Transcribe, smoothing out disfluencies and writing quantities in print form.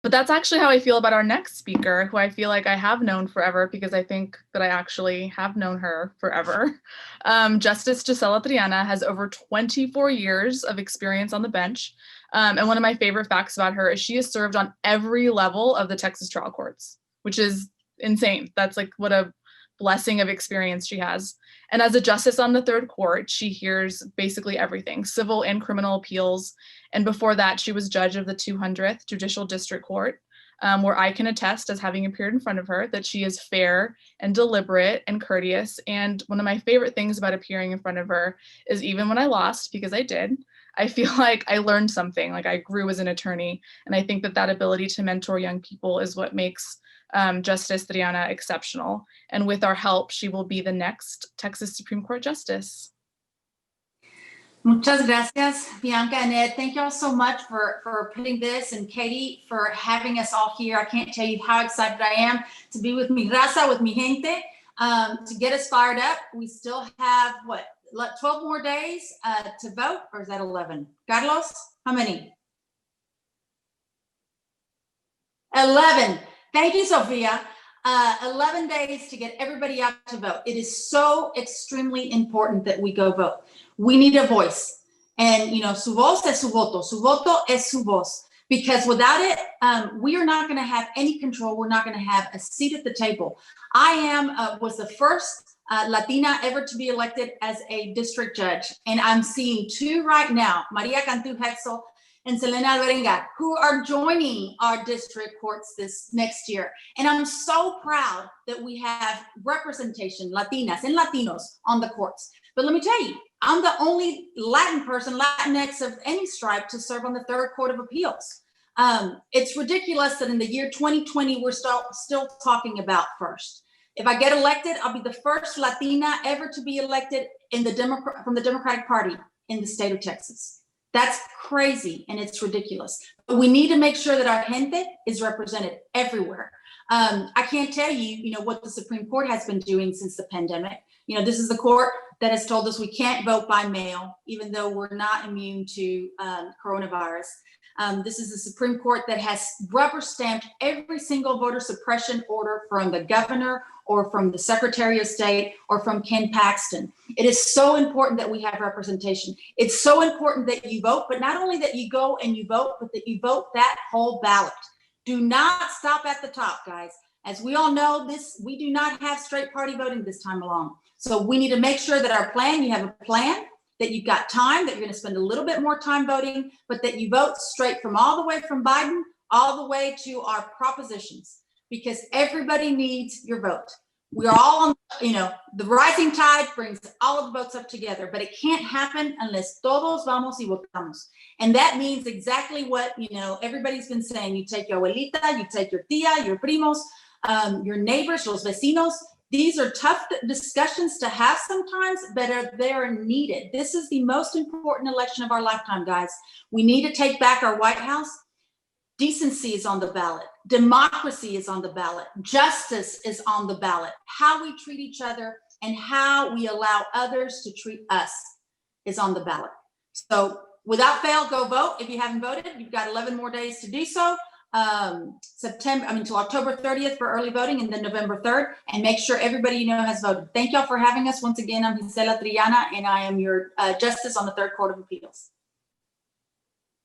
But that's actually how I feel about our next speaker, who I feel like I have known forever, because I think that I actually have known her forever. Justice Gisela Triana has over 24 years of experience on the bench. And one of my favorite facts about her is she has served on every level of the Texas trial courts, which is insane. That's like what a blessing of experience she has. And as a justice on the third court, she hears basically everything, civil and criminal appeals. And before that, she was judge of the 200th Judicial District Court, where I can attest, as having appeared in front of her, that she is fair and deliberate and courteous. And one of my favorite things about appearing in front of her is, even when I lost, because I did, I feel like I learned something, like I grew as an attorney. And I think that that ability to mentor young people is what makes Justice Triana exceptional. And with our help, she will be the next Texas Supreme Court Justice. Muchas gracias, Bianca and Ed. Thank you all so much for putting this, and Katie for having us all here. I can't tell you how excited I am to be with mi raza, with mi gente, to get us fired up. We still have, what, 12 more days to vote, or is that 11? Carlos, how many? 11. Thank you, Sophia. 11 days to get everybody out to vote. It is so extremely important that we go vote. We need a voice. And, you know, su voz es su voto. Su voto es su voz. Because without it, we are not going to have any control. We're not going to have a seat at the table. I was the first Latina ever to be elected as a district judge. And I'm seeing two right now, Maria Cantu Hexel and Selena Alvarenga, who are joining our district courts this next year. And I'm so proud that we have representation, Latinas and Latinos, on the courts. But let me tell you, I'm the only Latin person, Latinx of any stripe, to serve on the Third Court of Appeals. It's ridiculous that in the year 2020, we're still talking about first. If I get elected, I'll be the first Latina ever to be elected in from the Democratic Party in the state of Texas. That's crazy, and it's ridiculous. But we need to make sure that our gente is represented everywhere. I can't tell you, you know, what the Supreme Court has been doing since the pandemic. You know, this is the court that has told us we can't vote by mail, even though we're not immune to coronavirus. This is the Supreme Court that has rubber stamped every single voter suppression order from the governor or from the Secretary of State or from Ken Paxton. It is so important that we have representation. It's so important that you vote, but not only that you go and you vote, but that you vote that whole ballot. Do not stop at the top, guys. As we all know, we do not have straight party voting this time along. So we need to make sure that our plan, you have a plan, that you've got time, that you're going to spend a little bit more time voting, but that you vote straight from all the way from Biden all the way to our propositions, because everybody needs your vote. We are all on, you know, the rising tide brings all of the votes up together, but it can't happen unless todos vamos y votamos. And that means exactly what, you know, everybody's been saying. You take your abuelita, you take your tía, your primos, your neighbors, los vecinos. These are tough discussions to have sometimes, but they're needed. This is the most important election of our lifetime, guys. We need to take back our White House. Decency is on the ballot. Democracy is on the ballot. Justice is on the ballot. How we treat each other and how we allow others to treat us is on the ballot. So without fail, go vote. If you haven't voted, you've got 11 more days to do so. Till October 30th for early voting, and then November 3rd, and make sure everybody you know has voted. Thank y'all for having us. Once again, I'm Gisela Triana, and I am your justice on the Third Court of Appeals.